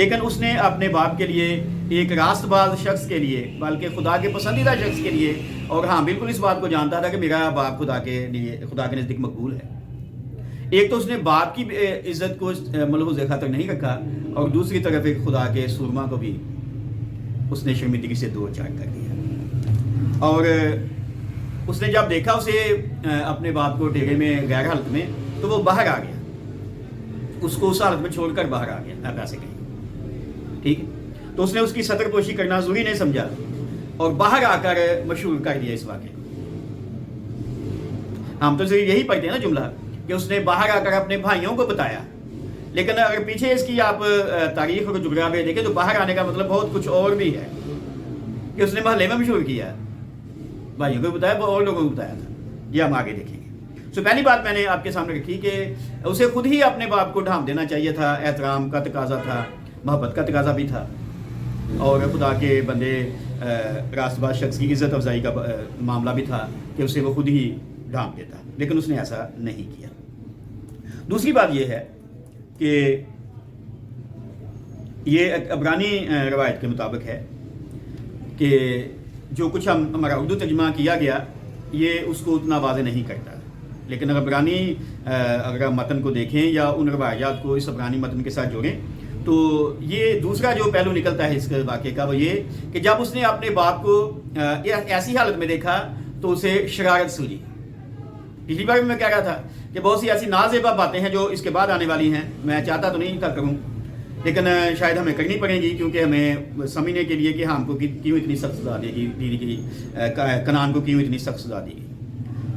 لیکن اس نے اپنے باپ کے لیے ایک راست باز شخص کے لیے، بلکہ خدا کے پسندیدہ شخص کے لیے، اور ہاں بالکل اس بات کو جانتا تھا کہ میرا باپ خدا کے نزدیک مقبول ہے، ایک تو اس نے باپ کی عزت کو ملحوظ خاطر نہیں رکھا، اور دوسری طرف ایک خدا کے سورما کو بھی اس نے شرمندگی سے دو چار کر دیا۔ اور اس نے جب دیکھا اسے اپنے باپ کو ڈیرے میں غیر حالت میں، تو وہ باہر آ گیا، اس کو اس حالت میں چھوڑ کر باہر آ گیا پیسے کہیں، ٹھیک ہے۔ تو اس نے اس کی سطر پوشی کرنا ضروری نہیں سمجھا اور باہر آ کر مشہور کر دیا اس واقعے کو۔ ہم تو صرف یہی پڑھتے ہیں نا جملہ کہ اس نے باہر آ کر اپنے بھائیوں کو بتایا، لیکن اگر پیچھے اس کی آپ تاریخ اور جغرافیہ دیکھیں تو باہر آنے کا مطلب بہت کچھ اور بھی ہے، کہ اس نے محلے میں مشہور کیا، بھائیوں کو بتایا اور لوگوں کو بتایا تھا۔ یہ ہم آگے دیکھیں گے۔ پہلی بات میں نے آپ کے سامنے رکھی کہ اسے خود ہی اپنے باپ کو ڈھانپ دینا چاہیے تھا، احترام کا تقاضا تھا، محبت کا تقاضا بھی تھا، اور خدا کے بندے راست باز شخص کی عزت افزائی کا معاملہ بھی تھا کہ اسے وہ خود ہی ڈھانپ دیتا، لیکن اس نے ایسا نہیں کیا۔ دوسری بات یہ ہے کہ یہ عبرانی روایت کے مطابق ہے کہ جو کچھ ہمارا اردو ترجمہ کیا گیا یہ اس کو اتنا واضح نہیں کرتا، لیکن عبرانی اگر متن کو دیکھیں یا ان روایات کو اس عبرانی متن کے ساتھ جوڑیں تو یہ دوسرا جو پہلو نکلتا ہے اس واقعے کا وہ یہ کہ جب اس نے اپنے باپ کو ایسی حالت میں دیکھا تو اسے شرارت سوجی۔ پچھلی بار بھی میں کہہ رہا تھا کہ بہت سی ایسی نازیبا باتیں ہیں جو اس کے بعد آنے والی ہیں، میں چاہتا تو نہیں تھا کروں، لیکن شاید ہمیں کرنی پڑیں گی، کیونکہ ہمیں سمجھنے کے لیے کہ ہم کو کیوں اتنی سخت سزا دی گئی، کنعان کو کیوں اتنی سخت سزا دی گئی۔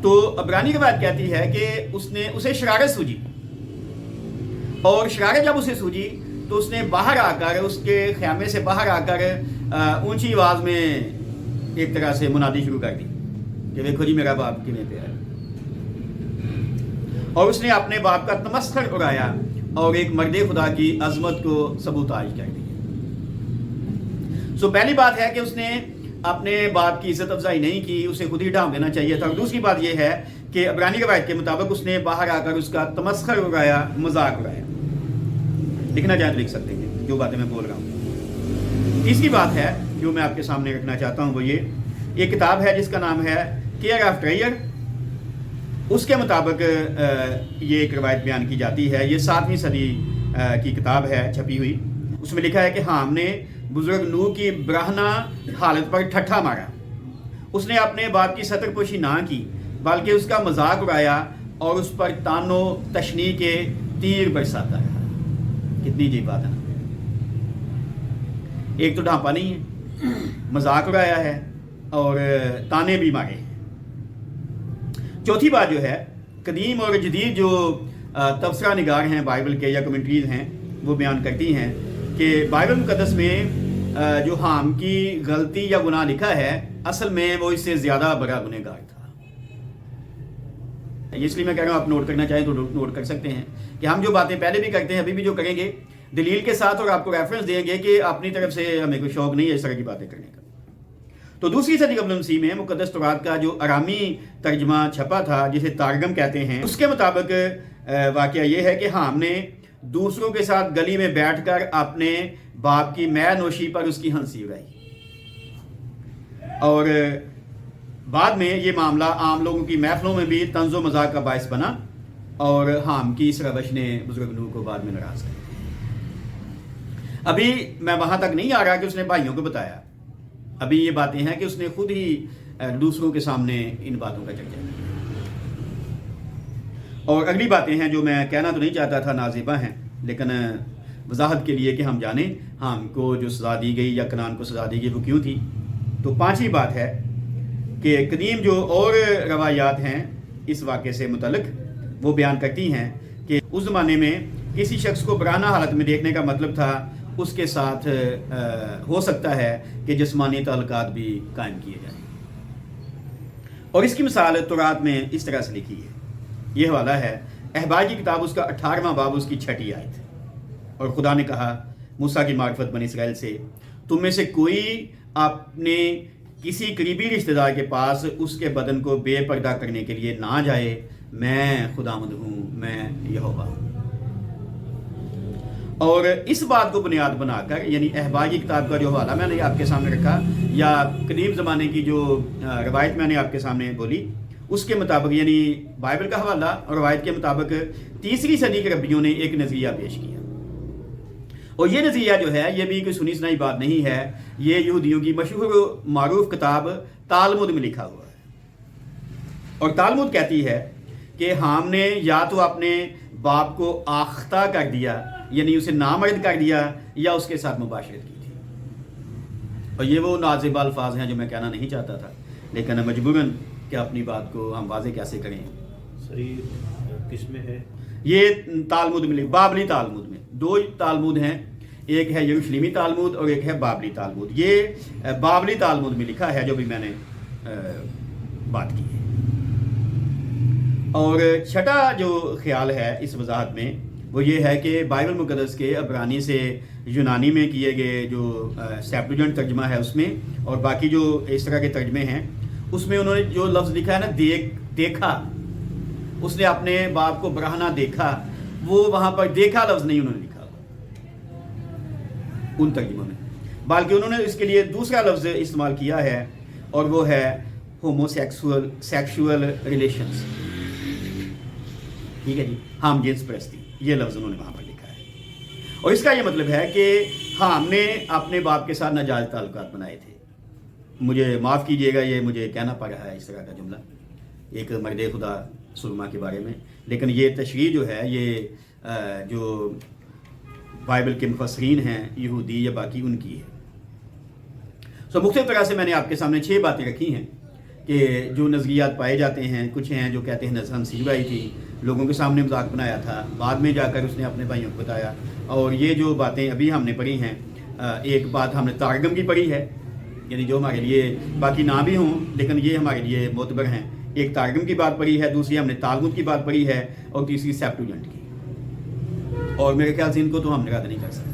تو عبرانی روایت کہتی ہے کہ اسے شرارت سوجی، اور شرارت جب اسے سوجی تو اس نے باہر آ کر، اس کے خیمے سے باہر آ کر اونچی آواز میں ایک طرح سے منادی شروع کر دی کہ دیکھو جی میرا باپ کتنے پہ ہے، اور اس نے اپنے باپ کا تمسخر اڑایا اور ایک مرد خدا کی عظمت کو سبوتاج کر دیا۔ پہلی بات ہے کہ اس نے اپنے باپ کی عزت افزائی نہیں کی، اسے خود ہی ڈھانپ دینا چاہیے تھا، اور دوسری بات یہ ہے کہ عبرانی روایت کے مطابق اس نے باہر آ کر اس کا تمسخر اڑایا، مذاق اڑایا۔ لکھنا چاہے تو لکھ سکتے ہیں جو باتیں میں بول رہا ہوں۔ تیسری بات ہے جو میں آپ کے سامنے رکھنا چاہتا ہوں وہ یہ کتاب ہے جس کا نام ہے کیئر آف ٹریئر۔ اس کے مطابق یہ ایک روایت بیان کی جاتی ہے، یہ 7ویں صدی کی کتاب ہے چھپی ہوئی۔ اس میں لکھا ہے کہ حام نے بزرگ نوح کی برہنہ حالت پر ٹھٹھا مارا، اس نے اپنے باپ کی سطر پوشی نہ کی بلکہ اس کا مذاق اڑایا اور اس پر تان و تشنیع کے تیر برساتا رہا۔ کتنی عجیب بات ہے، ایک تو ڈھانپا نہیں ہے، مذاق اڑایا ہے اور تانے بھی مارے۔ چوتھی بات جو ہے، قدیم اور جدید جو تبصرہ نگار ہیں بائبل کے یا کمنٹریز ہیں وہ بیان کرتی ہیں کہ بائبل مقدس میں جو حام کی غلطی یا گناہ لکھا ہے اصل میں وہ اس سے زیادہ بڑا گنہگار تھا۔ اس لیے میں کہہ رہا ہوں آپ نوٹ کرنا چاہیں تو نوٹ کر سکتے ہیں کہ ہم جو باتیں پہلے بھی کرتے ہیں ابھی بھی جو کریں گے دلیل کے ساتھ، اور آپ کو ریفرنس دیں گے کہ اپنی طرف سے ہمیں کوئی شوق نہیں ہے اس طرح کی باتیں کرنے کا۔ تو دوسری صدی قبل مسیح میں مقدس تورات کا جو ارامی ترجمہ چھپا تھا جسے تارگم کہتے ہیں، اس کے مطابق واقعہ یہ ہے کہ حام نے دوسروں کے ساتھ گلی میں بیٹھ کر اپنے باپ کی مے نوشی پر اس کی ہنسی اڑائی، اور بعد میں یہ معاملہ عام لوگوں کی محفلوں میں بھی طنز و مذاق کا باعث بنا، اور حام کی اس روش نے بزرگ نوح کو بعد میں ناراض کر دیا۔ ابھی میں وہاں تک نہیں آ رہا کہ اس نے بھائیوں کو بتایا، ابھی یہ باتیں ہیں کہ اس نے خود ہی دوسروں کے سامنے ان باتوں کا چرچا کیا۔ اور اگلی باتیں ہیں جو میں کہنا تو نہیں چاہتا تھا، نازیبا ہیں، لیکن وضاحت کے لیے کہ ہم جانیں حام کو جو سزا دی گئی یا کنعان کو سزا دی گئی وہ کیوں تھی۔ تو پانچویں بات ہے کہ قدیم جو اور روایات ہیں اس واقعے سے متعلق وہ بیان کرتی ہیں کہ اس زمانے میں کسی شخص کو برہنہ حالت میں دیکھنے کا مطلب تھا اس کے ساتھ ہو سکتا ہے کہ جسمانی تعلقات بھی قائم کیے جائیں، اور اس کی مثال تورات میں اس طرح سے لکھی ہے۔ یہ حوالہ ہے احبار کی کتاب اس کا 18واں باب اس کی 6 آیت، اور خدا نے کہا موسیٰ کی معرفت بنی اسرائیل سے، تم میں سے کوئی اپنے کسی قریبی رشتہ دار کے پاس اس کے بدن کو بے پردہ کرنے کے لیے نہ جائے، میں خداوند ہوں، میں یہوہ ہوں۔ اور اس بات کو بنیاد بنا کر یعنی احبار کی کتاب کا جو حوالہ میں نے آپ کے سامنے رکھا یا قدیم زمانے کی جو روایت میں نے آپ کے سامنے بولی اس کے مطابق یعنی بائبل کا حوالہ اور روایت کے مطابق 3 صدی کے ربیوں نے ایک نظریہ پیش کیا، اور یہ نظریہ جو ہے یہ بھی کوئی سنی سنائی بات نہیں ہے، یہ یہودیوں کی مشہور و معروف کتاب تالمود میں لکھا ہوا ہے۔ اور تالمود کہتی ہے کہ حام نے یا تو اپنے باپ کو آختہ کر دیا یعنی اسے نامرد کر دیا یا اس کے ساتھ مباشرت کی تھی، اور یہ وہ نازیبہ الفاظ ہیں جو میں کہنا نہیں چاہتا تھا لیکن مجبوراً کہ اپنی بات کو ہم واضح کیسے کریں۔ صحیح کس میں ہے یہ تالمود میں بابلی تالمود میں 2 تالمود ہیں، ایک ہے یروشلیمی تالمود اور ایک ہے بابلی تالمود۔ یہ بابلی تالمود میں لکھا ہے جو بھی میں نے بات کی ہے۔ اور چھٹا جو خیال ہے اس وضاحت میں وہ یہ ہے کہ بائبل مقدس کے عبرانی سے یونانی میں کیے گئے جو سیپٹوجنٹ ترجمہ ہے اس میں اور باقی جو اس طرح کے ترجمے ہیں اس میں انہوں نے جو لفظ لکھا ہے نا دیکھا، اس نے اپنے باپ کو برہنہ دیکھا، وہ وہاں پر دیکھا لفظ نہیں انہوں نے لکھا ان ترجموں میں، بلکہ انہوں نے اس کے لیے دوسرا لفظ استعمال کیا ہے اور وہ ہے ہومو سیکشول ریلیشنز، ٹھیک ہے جی، ہم جنس پرستی، یہ لفظ انہوں نے وہاں پر لکھا ہے۔ اور اس کا یہ مطلب ہے کہ ہم نے اپنے باپ کے ساتھ ناجائز تعلقات بنائے تھے۔ مجھے معاف کیجئے گا یہ مجھے کہنا پڑ رہا ہے اس طرح کا جملہ ایک مرد خدا سلما کے بارے میں، لیکن یہ تشریح جو ہے یہ جو بائبل کے مفسرین ہیں یہودی یا باقی ان کی ہے۔ مختلف طرح سے میں نے آپ کے سامنے 6 باتیں رکھی ہیں کہ جو نظریات پائے جاتے ہیں، کچھ ہیں جو کہتے ہیں نظر نصیب آئی تھی، لوگوں کے سامنے مذاق بنایا تھا، بعد میں جا کر اس نے اپنے بھائیوں کو بتایا، اور یہ جو باتیں ابھی ہم نے پڑھی ہیں، ایک بات ہم نے تارگم کی پڑھی ہے یعنی جو ہمارے لیے باقی نہ بھی ہوں لیکن یہ ہمارے لیے معتبر ہیں، ایک تارگم کی بات پڑھی ہے، دوسری ہم نے تالمود کی بات پڑھی ہے اور تیسری سیپٹوجنٹ کی، اور میرے خیال سے ان کو تو ہم رد نہیں کر سکتے۔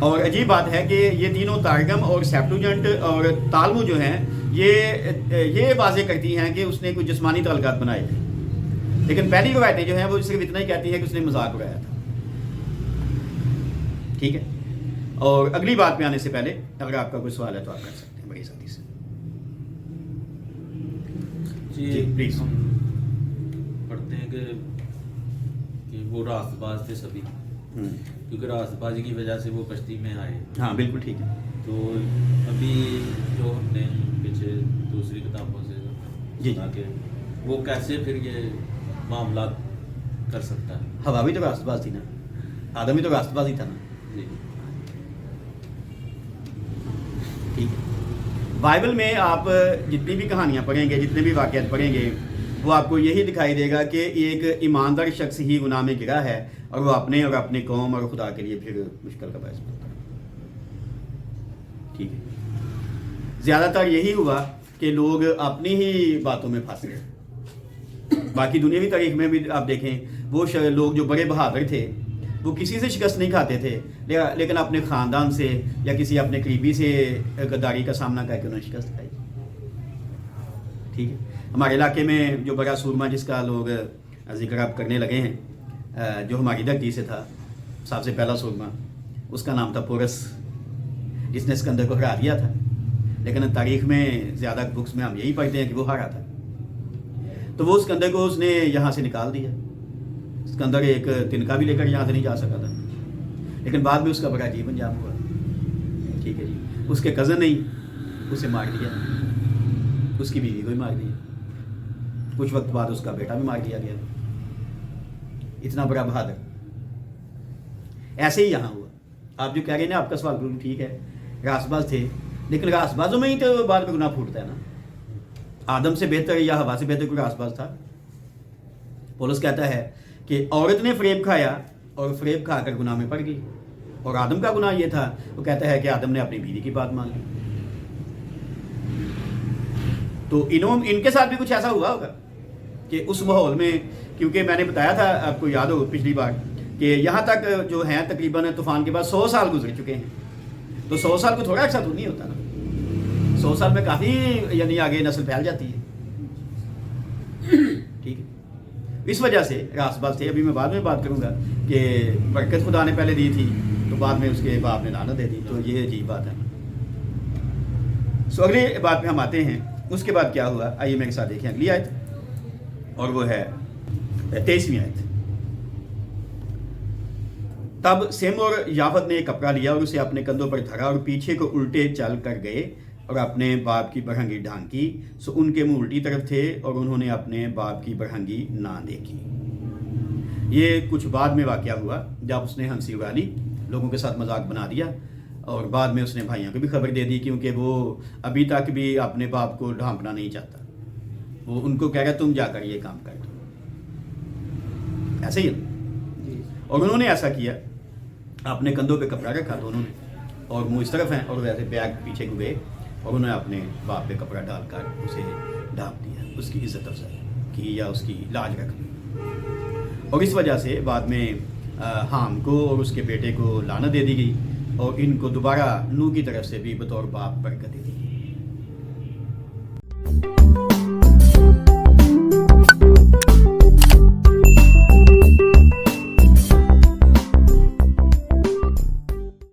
اور عجیب بات ہے کہ یہ تینوں تارگم اور سیپٹوجنٹ اور تالمود جو ہیں یہ واضح کرتی ہیں کہ اس نے کوئی جسمانی تعلقات بنائے تھے، لیکن پہلی روایتیں جو ہیں وہ صرف اتنا ہی کہتی ہیں کہ اس نے مذاق اڑایا تھا، ٹھیک ہے۔ اور اگلی بات پہ آنے سے پہلے اگر آپ کا کوئی سوال ہے تو آپ کر سکتے ہیں بڑی سادی سے۔ جی پلیز۔ ہم پڑھتے ہیں کہ وہ راست باز تھے سبھی، کیونکہ راست بازی کی وجہ سے وہ کشتی میں آئے۔ ہاں بالکل ٹھیک ہے۔ تو ابھی جو ہم نے پیچھے دوسری کتابوں سے جی سنا کہ وہ کیسے پھر یہ معاملات کر سکتا ہے؟ ہوا بھی تو راست باز تھی نا، آدم بھی تو راست باز ہی تھا نا، جی ٹھیک ہے۔ بائبل میں آپ جتنی بھی کہانیاں پڑھیں گے، جتنے بھی واقعات پڑھیں گے، وہ آپ کو یہی دکھائی دے گا کہ ایک ایماندار شخص ہی گناہ میں گرا ہے اور وہ اپنے اور اپنی قوم اور خدا کے لیے پھر مشکل کا باعث بنتا ہے، ٹھیک ہے۔ زیادہ تر یہی ہوا کہ لوگ اپنی ہی باتوں میں پھنس گئے۔ باقی دنیاوی تاریخ میں بھی آپ دیکھیں وہ لوگ جو بڑے بہادر تھے وہ کسی سے شکست نہیں کھاتے تھے، لیکن اپنے خاندان سے یا کسی اپنے قریبی سے غداری کا سامنا کر کے انہوں نے شکست کھائی، ٹھیک ہے۔ ہمارے علاقے میں جو بڑا سورما جس کا لوگ ذکر آپ کرنے لگے ہیں، جو ہماری دھرتی سے تھا، سب سے پہلا سورما، اس کا نام تھا پورس، جس نے اسکندر کو ہرا دیا تھا، لیکن تاریخ میں زیادہ بکس میں ہم یہی پڑھتے ہیں کہ وہ ہارا تھا۔ تو وہ اسکندر کو اس نے یہاں سے نکال دیا، اسکندر ایک تنکا بھی لے کر یہاں سے نہیں جا سکا تھا، لیکن بعد میں اس کا بڑا عجیب انجام ہوا، ٹھیک ہے جی۔ اس کے کزن نے اسے مار دیا، اس کی بیوی کو بھی مار دیا، کچھ وقت بعد اس کا بیٹا بھی مار دیا گیا، اتنا بڑا بہادر۔ ایسے ہی یہاں ہوا۔ آپ جو کہہ رہے ہیں نا، آپ کا سوال بالکل ٹھیک ہے، راست باز تھے، لیکن راست بازوں میں ہی تو بعد میں گناہ پھوٹتا ہے نا۔ آدم سے بہتر یا ہوا سے بہتر کوئی راست باز تھا؟ پولس کہتا ہے کہ عورت نے فریب کھایا اور فریب کھا کر گناہ میں پڑ گئی، اور آدم کا گناہ یہ تھا، وہ کہتا ہے کہ آدم نے اپنی بیوی کی بات مان لی۔ تو ان کے ساتھ بھی کچھ ایسا ہوا ہوگا کہ اس ماحول میں، کیونکہ میں نے بتایا تھا آپ کو یاد ہو پچھلی بار کہ یہاں تک جو ہیں تقریباً طوفان کے بعد 100 سال گزر چکے ہیں، تو 100 سال کو تھوڑا اکثر تو نہیں ہوتا نا، 100 سال میں کافی یعنی آگے نسل پھیل جاتی ہے، ٹھیک ہے۔ اس وجہ سے راستباز تھے. ابھی میں بعد میں بات کروں گا کہ برکت خدا نے پہلے دی تھی تو بعد میں اس کے باپ نے لعنت دے دی, تو یہ عجیب بات ہے. سو اگلی بات پہ ہم آتے ہیں. اس کے بعد کیا ہوا, آئیے میرے ساتھ دیکھیں اگلی آیت, اور وہ ہے 23ویں آیت. تب سیم اور یافت نے ایک کپڑا لیا اور اسے اپنے کندھوں پر دھرا اور پیچھے کو الٹے چل کر گئے اور اپنے باپ کی برہنگی ڈھانکی. سو ان کے منہ الٹی طرف تھے اور انہوں نے اپنے باپ کی برہنگی نہ دیکھی. یہ کچھ بعد میں واقعہ ہوا جب اس نے ہنسی اڑا لی, لوگوں کے ساتھ مذاق بنا دیا, اور بعد میں اس نے بھائیوں کو بھی خبر دے دی, کیونکہ وہ ابھی تک بھی اپنے باپ کو ڈھانپنا نہیں چاہتا. وہ ان کو کہہ رہا تم جا کر یہ کام کر دو, ایسے ہی. اور انہوں نے ایسا کیا, اپنے کندھوں پہ کپڑا رکھا دونوں نے, اور منہ اس طرف ہیں, اور ویسے بیگ پیچھے کو گئے اور انہوں نے اپنے باپ پہ کپڑا ڈال کر اسے ڈھانپ دیا, اس کی عزت افزائی کی یا اس کی لاج رکھ لی. اور اس وجہ سے بعد میں حام کو اور اس کے بیٹے کو لعنت دے دی گئی, اور ان کو دوبارہ نوح کی طرف سے بھی بطور باپ برکت دے دی گئی.